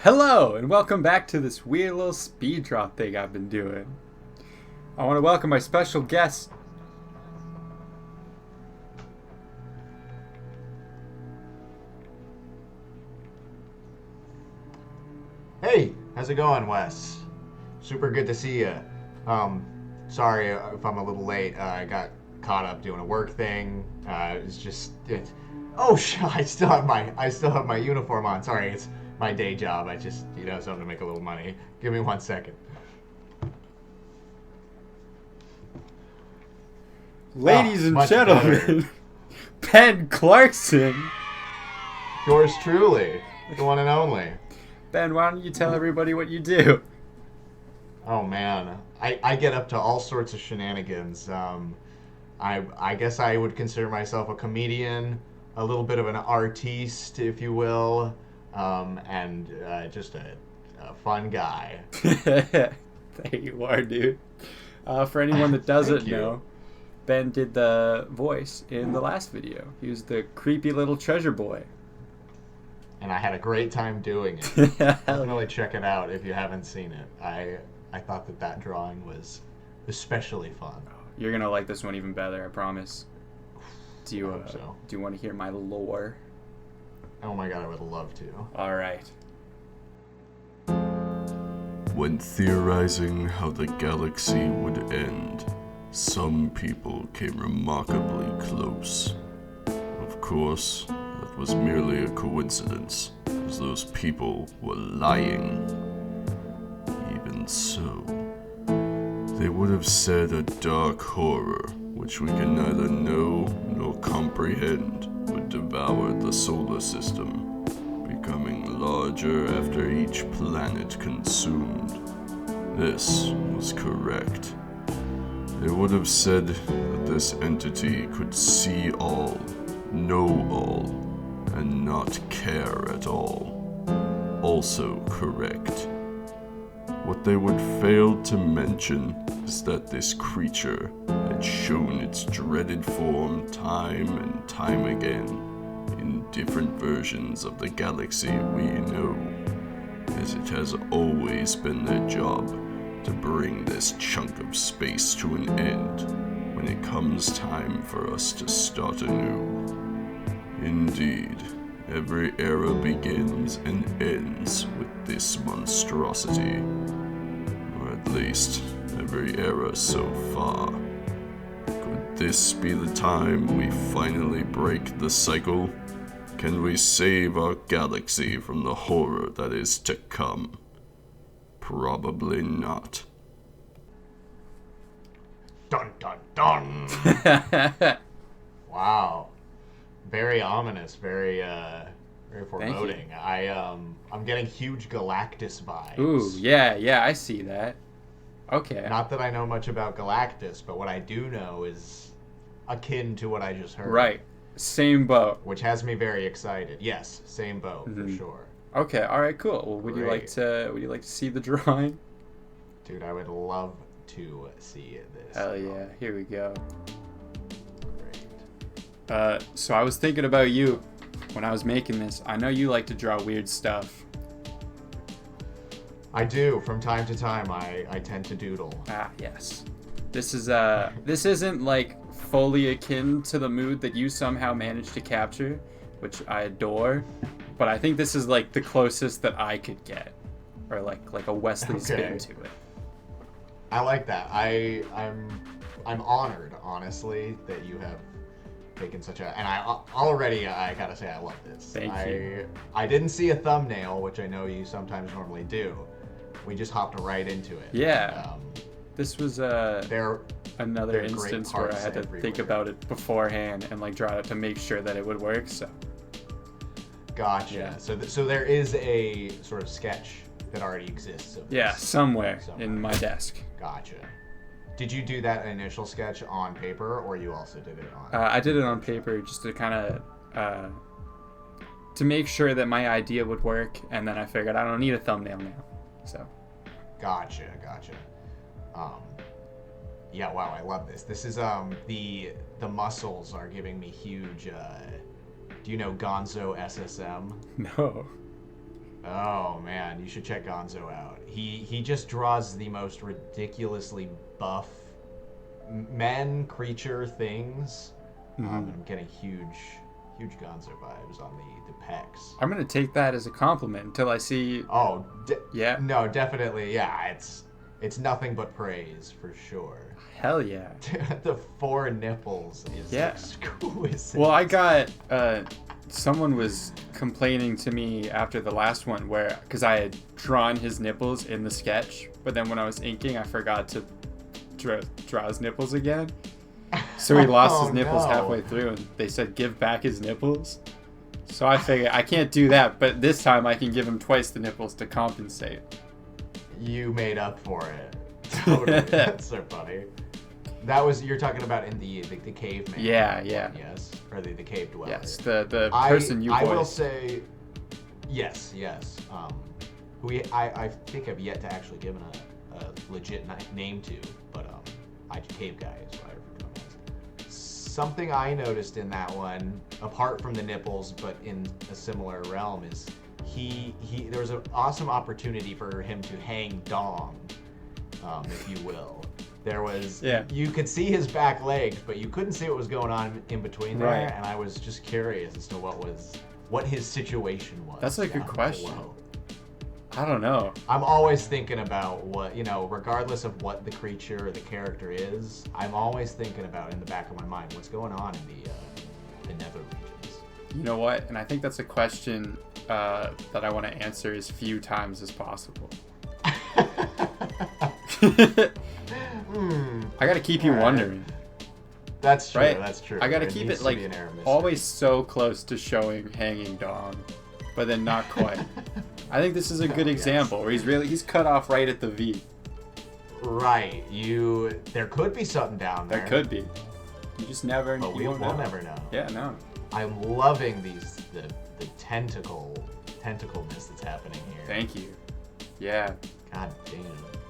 Hello, and welcome back to this weird little speed draw thing I've been doing. I want to welcome my special guest. Hey, how's it going, Wes? Super good to see you. Sorry if I'm a little late. I got caught up doing a work thing. It's just it. Oh, I still have my uniform on. Sorry, it's my day job. I just something to make a little money. Give me 1 second. Ladies and much gentlemen, Ben Clarkson. Yours truly, the one and only. Ben, why don't you tell everybody what you do? Oh man, I get up to all sorts of shenanigans. I guess I would consider myself a comedian, a little bit of an artiste, if you will, and just a fun guy. There you are, dude. For anyone that doesn't know, Ben did the voice in the last video. He was the creepy little treasure boy. And I had a great time doing it. Definitely check it out if you haven't seen it. I thought that drawing was especially fun. You're gonna like this one even better, I promise. Do you so. Do you want to hear my lore? Oh my god, I would love to. All right. When theorizing how the galaxy would end, some people came remarkably close. Of course, that was merely a coincidence, as those people were lying. Even so, they would have said a dark horror, which we can neither know nor comprehend, would devour the solar system, becoming larger after each planet consumed. This was correct. They would have said that this entity could see all, know all, and not care at all. Also correct. What they would fail to mention is that this creature had shown its dreaded form time and time again in different versions of the galaxy we know, as it has always been their job to bring this chunk of space to an end when it comes time for us to start anew. Indeed, every era begins and ends with this monstrosity, or at least every era so far. Could this be the time we finally break the cycle? Can we save our galaxy from the horror that is to come? Probably not. Dun dun dun! Wow. Very ominous, very foreboding. I'm getting huge Galactus vibes. Ooh, yeah, I see that. Okay. Not that I know much about Galactus, but what I do know is akin to what I just heard. Right. Same boat. Which has me very excited. Yes, same boat for sure. Okay, all right, cool. Well, would you like to see the drawing? Dude, I would love to see this. Hell yeah, here we go. Great. So I was thinking about you when I was making this. I know you like to draw weird stuff. I do. From time to time, I tend to doodle. Ah, yes. This isn't like fully akin to the mood that you somehow managed to capture, which I adore. But I think this is like the closest that I could get, or like a Wesley spin to it. I like that. I'm honored, honestly, that you have taken such a. And I gotta say I love this. Thank you. I didn't see a thumbnail, which I know you sometimes normally do. We just hopped right into it. Yeah. This was they're another instance where I had to think about it beforehand and like draw it to make sure that it would work. So. Gotcha. Yeah. So there is a sort of sketch that already exists of this somewhere in my desk. Gotcha. Did you do that initial sketch on paper, or you also did it on? I did it on paper just to kind of to make sure that my idea would work, and then I figured I don't need a thumbnail now. So. Gotcha. Yeah. Wow. I love this. This is the muscles are giving me huge. Do you know Gonzo SSM? No. Oh man, you should check Gonzo out. He just draws the most ridiculously buff men, creature, things. I'm getting huge Gonzo vibes on the pecs. I'm gonna take that as a compliment until I see. Oh, Yeah. No, definitely, yeah. It's nothing but praise for sure. Hell yeah. The 4 nipples is exquisite. Well, I got someone was complaining to me after the last one because I had drawn his nipples in the sketch, but then when I was inking, I forgot to draw his nipples again. So he lost his nipples halfway through, and they said give back his nipples. So I figured I can't do that, but this time I can give him twice the nipples to compensate. You made up for it. Totally. That's so funny. You're talking about in the caveman. Yeah. Yes, or the cave dweller. Yes, the person you voiced. I will say, yes. Who I think I've yet to actually given a legit name to, but cave guy is what I refer to him as. Something I noticed in that one, apart from the nipples, but in a similar realm, is there was an awesome opportunity for him to hang dong, if you will. There was, you could see his back legs, but you couldn't see what was going on in between there, and I was just curious as to what his situation was. That's a good question. I don't know. I'm always thinking about what, regardless of what the creature or the character is, I'm always thinking about in the back of my mind what's going on in the nether regions. You know what? And I think that's a question that I want to answer as few times as possible. I gotta keep you wondering. That's true. Right? That's true. I gotta keep it like always so close to showing hanging dong, but then not quite. I think this is a good example where he's cut off right at the V. Right. There could be something down there. There could be. You just never. But we'll never know. Yeah. No. I'm loving the tentacleness that's happening here. Thank you. Yeah. God damn.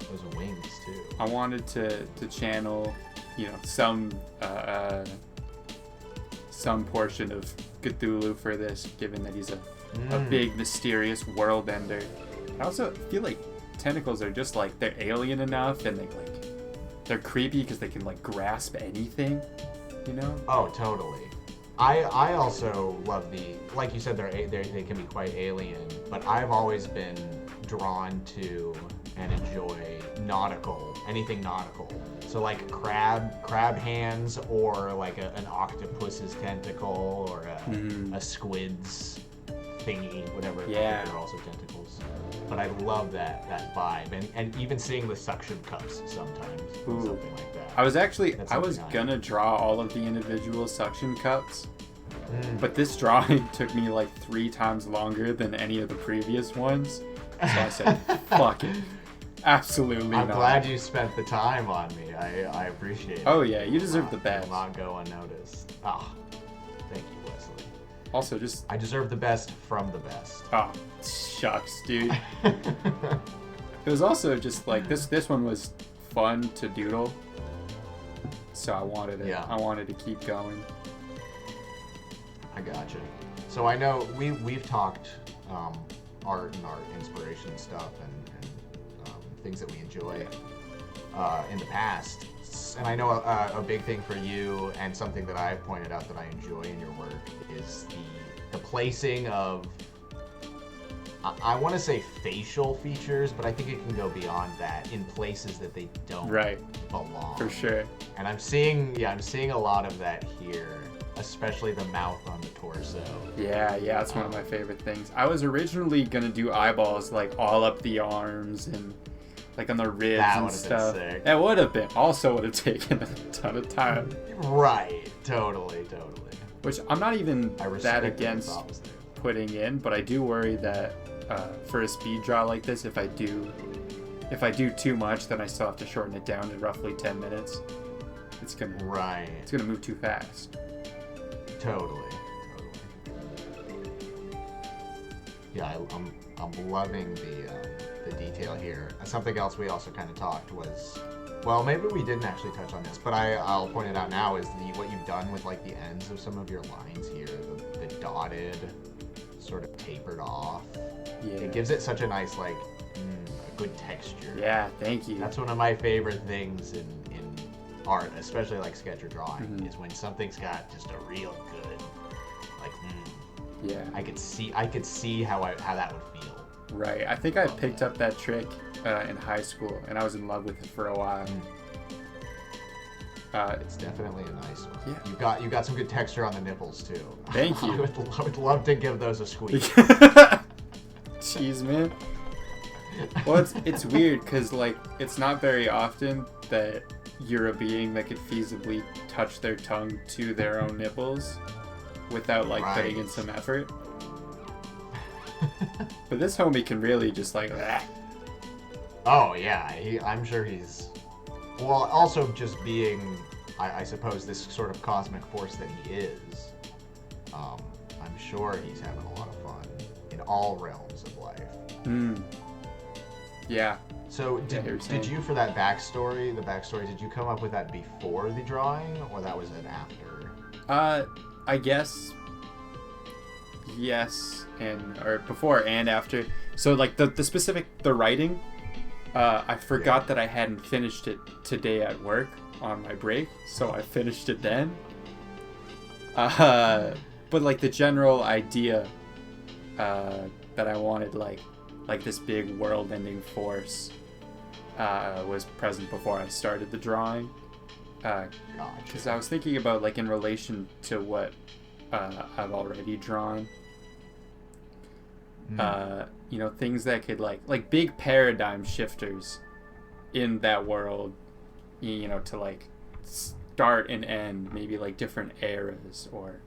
Those wings too. I wanted to channel, some portion of Cthulhu for this, given that he's a big mysterious world ender. I also feel like tentacles are just like they're alien enough, and they're creepy because they can grasp anything, Oh, totally. I also love like you said, they can be quite alien, but I've always been drawn to and enjoy anything nautical. So crab hands, or an octopus's tentacle, or a squid's thingy, whatever. Yeah. They're also tentacles. But I love that vibe, and even seeing the suction cups sometimes, something like that. I was gonna draw all of the individual suction cups, but this drawing took me 3 times longer than any of the previous ones. So I said, fuck it. Absolutely not. I'm glad you spent the time on me. I appreciate it. Oh yeah, you deserve the best. Will not go unnoticed. Thank you, Wesley. Also, I deserve the best from the best. Oh, shucks, dude. It was also just this one was fun to doodle. So I wanted it. Yeah. I wanted to keep going. I gotcha. So I know we've talked art and art inspiration stuff and things that we enjoy in the past. And I know a big thing for you, and something that I've pointed out that I enjoy in your work, is the placing of, I want to say facial features, but I think it can go beyond that, in places that they don't belong. For sure. And I'm seeing a lot of that here, especially the mouth on the torso. Yeah, that's one of my favorite things. I was originally gonna do eyeballs all up the arms and on the ribs and stuff. That would have been. Also would have taken a ton of time. Right. Totally. Which I'm not even that against putting in, but I do worry that for a speed draw like this, if I do too much, then I still have to shorten it down to roughly 10 minutes. It's gonna move too fast. Totally. Yeah, I'm loving the detail here. Something else we also kind of talked was, well, maybe we didn't actually touch on this, but I'll point it out now, is what you've done with the ends of some of your lines here, the dotted, sort of tapered off Yeah. It gives it such a nice, like, a good texture. Yeah, thank you. That's one of my favorite things in art, especially like sketch or drawing, is when something's got just a real good, like, yeah. I could see how that would feel. Right. I think I picked up that trick in high school, and I was in love with it for a while. It's definitely a nice one. Yeah. You got some good texture on the nipples too. Thank you. I would love to give those a squeak. Jeez, man. Well, it's weird because, like, it's not very often that you're a being that could feasibly touch their tongue to their own nipples without, like, putting in some effort. But this homie can really just, like... Oh, yeah. I'm sure he's... Well, also just being, I suppose, this sort of cosmic force that he is, I'm sure he's having a lot of fun in all realms of life. Yeah. So did you, for that backstory, did you come up with that before the drawing, or that was an after? I guess yes, or before and after. So, like, the writing, I forgot that I hadn't finished it today at work on my break, so I finished it then. But, like, the general idea that I wanted, like this big world-ending force was present before I started the drawing. Because I was thinking about, like, in relation to what I've already drawn. You know, things that could, like big paradigm shifters in that world, you know, to, like, start and end, maybe, like, different eras, or,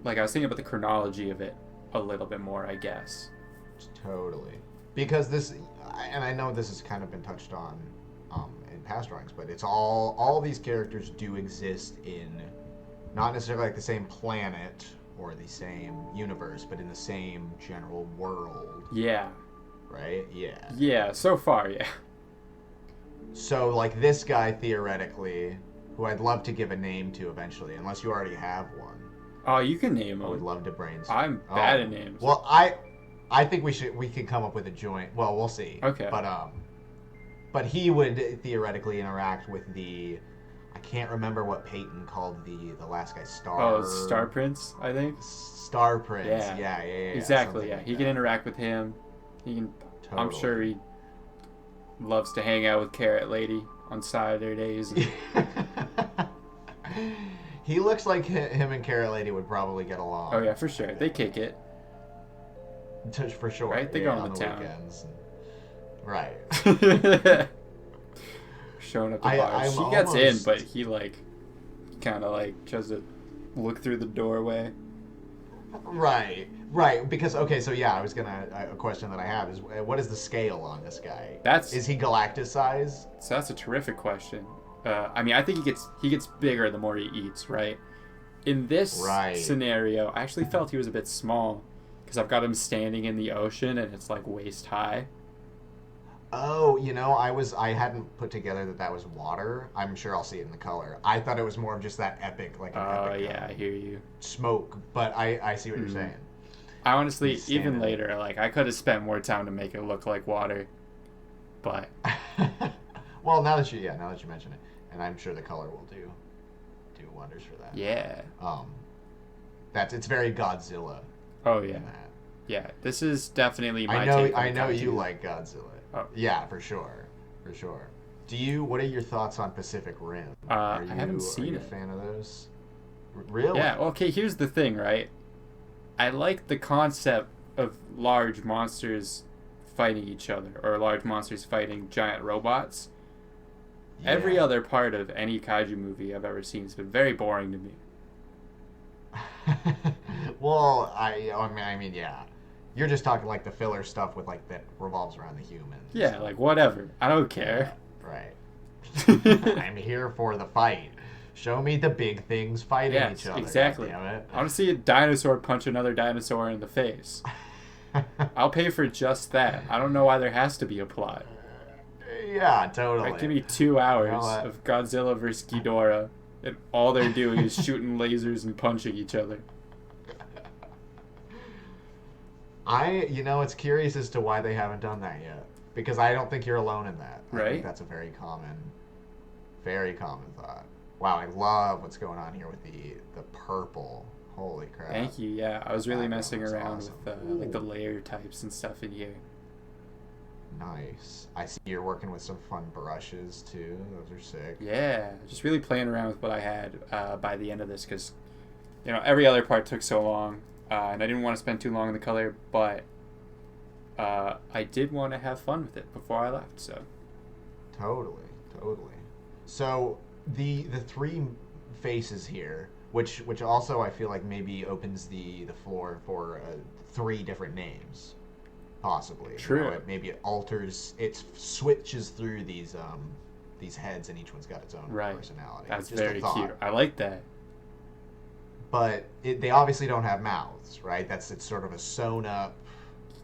like, I was thinking about the chronology of it a little bit more, I guess. Totally. Because this, and I know this has kind of been touched on in past drawings, but it's all these characters do exist in not necessarily like the same planet or the same universe, but in the same general world. Yeah. Right? Yeah. Yeah, so far, yeah. So, like, this guy, theoretically, who I'd love to give a name to eventually, unless you already have one. Oh, you can name him. I would love to brainstorm. I'm bad at names. Well, I think we could come up with a joint. Well, we'll see. Okay. But he would theoretically interact with the. I can't remember what Peyton called the last guy. Star Prince, I think. Star Prince. Yeah. Exactly. Yeah. He can interact with him. He can. Totally. I'm sure he loves to hang out with Carrot Lady on Saturdays. He looks like him and Carrot Lady would probably get along. Oh yeah, for sure. They kick it. For sure. Right? They go on the town. Weekends. Right. Showing up to bars. He gets in, but he, like, kind of, like, tries to look through the doorway. Right. Because, okay, so yeah, a question that I have is, what is the scale on this guy? Is he Galactus size? So that's a terrific question. I mean, I think he gets bigger the more he eats, right? In this scenario, I actually felt he was a bit small because I've got him standing in the ocean and it's, like, waist high. Oh, you know, I hadn't put together that was water. I'm sure I'll see it in the color. I thought it was more of just that epic, like an epic. Yeah, I hear you. Smoke, but I see what you're saying. I honestly, even later, like, I could have spent more time to make it look like water, but. Well, now that you mention it, and I'm sure the color will do wonders for that. Yeah. It's very Godzilla. Oh yeah. Yeah, this is definitely my take. I know you like Godzilla. Oh. Yeah, for sure. What are your thoughts on Pacific Rim? I haven't seen it. Are you a fan of those? Really? Yeah, okay, here's the thing, right? I like the concept of large monsters fighting each other, or large monsters fighting giant robots. Yeah. Every other part of any kaiju movie I've ever seen has been very boring to me. Well, I mean, yeah. You're just talking like the filler stuff with like that revolves around the humans. Yeah, like whatever. I don't care. Right. I'm here for the fight. Show me the big things fighting each other. Exactly. I want to see a dinosaur punch another dinosaur in the face. I'll pay for just that. I don't know why there has to be a plot. Yeah, totally. Like, give me 2 hours of Godzilla vs. Ghidorah, and all they're doing is shooting lasers and punching each other. It's curious as to why they haven't done that yet. Because I don't think you're alone in that. I Right? think that's a very common thought. Wow, I love what's going on here with the purple. Holy crap. Thank you. Yeah, I was really Background messing looks around awesome. with like the Ooh. layer types and stuff in here. Nice. I see you're working with some fun brushes too. Those are sick. Yeah, just really playing around with what I had by the end of this because, every other part took so long, and I didn't want to spend too long in the color, but I did want to have fun with it before I left. So Totally, totally. So the three faces here, which also I feel like maybe opens the floor for three different names, possibly. True. It switches through these heads, and each one's got its own Right. personality. That's Just a very thought. cute. I like that. But they obviously don't have mouths, right? It's sort of a sewn up,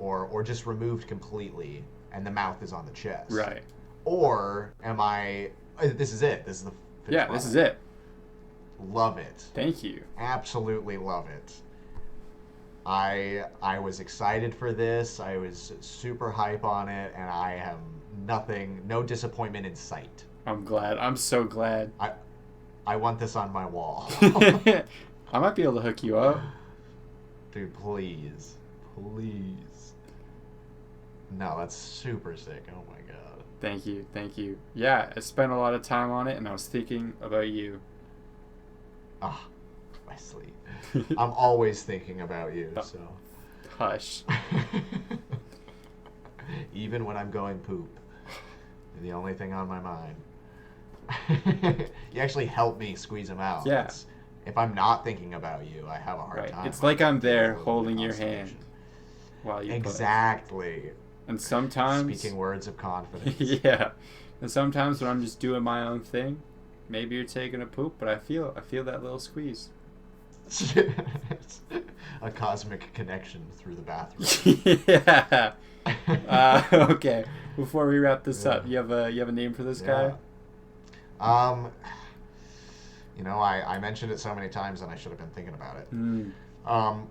or just removed completely, and the mouth is on the chest. Right. Or am I? This is it. This is the. Yeah, finished this is product. it. Love it. Thank you. Absolutely love it. I was excited for this. I was super hype on it, and I have no disappointment in sight. I'm glad. I'm so glad. I want this on my wall. I might be able to hook you up. Dude, please. Please. No, that's super sick. Oh my god. Thank you. Thank you. Yeah, I spent a lot of time on it, and I was thinking about you. Ah, Wesley. I'm always thinking about you, so. Hush. Even when I'm going poop. You're the only thing on my mind. You actually help me squeeze them out. Yeah. If I'm not thinking about you, I have a hard Right. time. It's like I'm there Feeling holding your hand constipation. while you Exactly. And sometimes Speaking words of confidence. yeah. And sometimes when I'm just doing my own thing, maybe you're taking a poop, but I feel that little squeeze. A cosmic connection through the bathroom. Yeah. Okay. Before we wrap this up, you have a name for this guy? I mentioned it so many times and I should have been thinking about it. Mm. Well,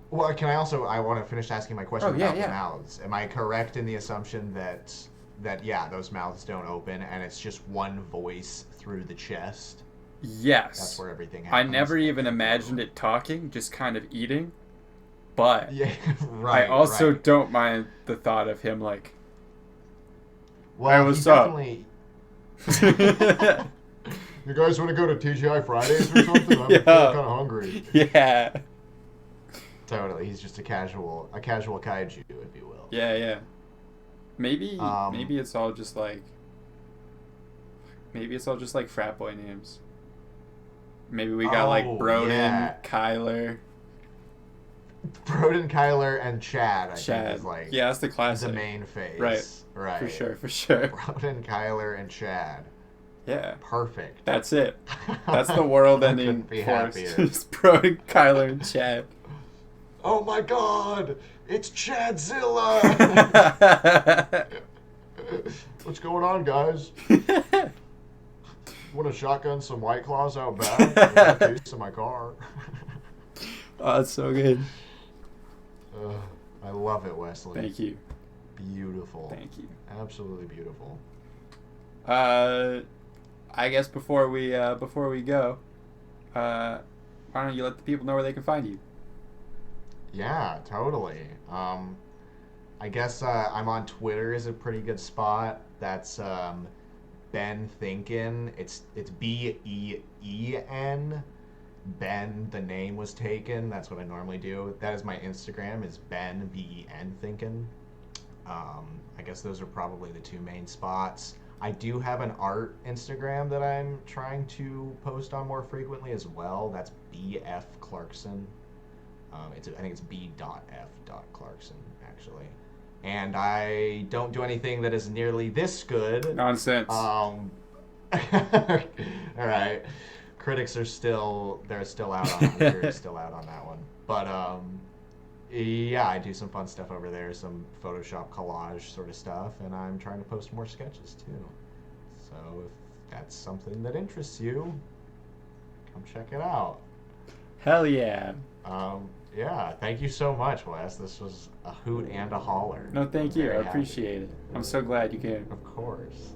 I want to finish asking my question Oh, yeah, about yeah. the mouths. Am I correct in the assumption that those mouths don't open and it's just one voice through the chest? Yes. That's where everything I happens. never even imagined it talking, just kind of eating. But Yeah, right. I also right. don't mind the thought of him like, Well, Hey, what's he up? definitely. You guys want to go to TGI Fridays or something? I'm Yeah. kind of hungry. yeah. Totally, he's just a casual kaiju, if you will. Yeah. Maybe Um, it's all just like frat boy names. Maybe we got like Oh, Broden, yeah. Kyler, Broden, Kyler, and Chad. I think Chad. is like Yeah, that's the classic. the main face. Right. Right. For sure. Broden, Kyler, and Chad. Yeah. Perfect. That's it. That's the world I ending couldn't be force. happier. It's Broden, Kyler, and Chad. Oh my God! It's Chadzilla! What's going on, guys? Want to shotgun some White Claws out back? I got juice in my car. Oh, that's so good. I love it, Wesley. Thank you. Beautiful. Thank you. Absolutely beautiful. I guess before we go, why don't you let the people know where they can find you? Yeah, totally. I guess I'm on Twitter is a pretty good spot. That's Ben Thinkin. It's BEEN. Ben, the name was taken. That's what I normally do. That is my Instagram. Is Ben BEN Thinkin. I guess those are probably the two main spots. I do have an art Instagram that I'm trying to post on more frequently as well. That's BF Clarkson. I think it's B.F.Clarkson actually. And I don't do anything that is nearly this good. Nonsense. All right. Critics are still out on it. Jury's still out on that one. But yeah, I do some fun stuff over there, some Photoshop collage sort of stuff, and I'm trying to post more sketches too. So if that's something that interests you, come check it out. Hell yeah. Yeah, thank you so much, Wes. This was a hoot and a holler. No, thank you. Very I happy. appreciate it. I'm so glad you came. Of course.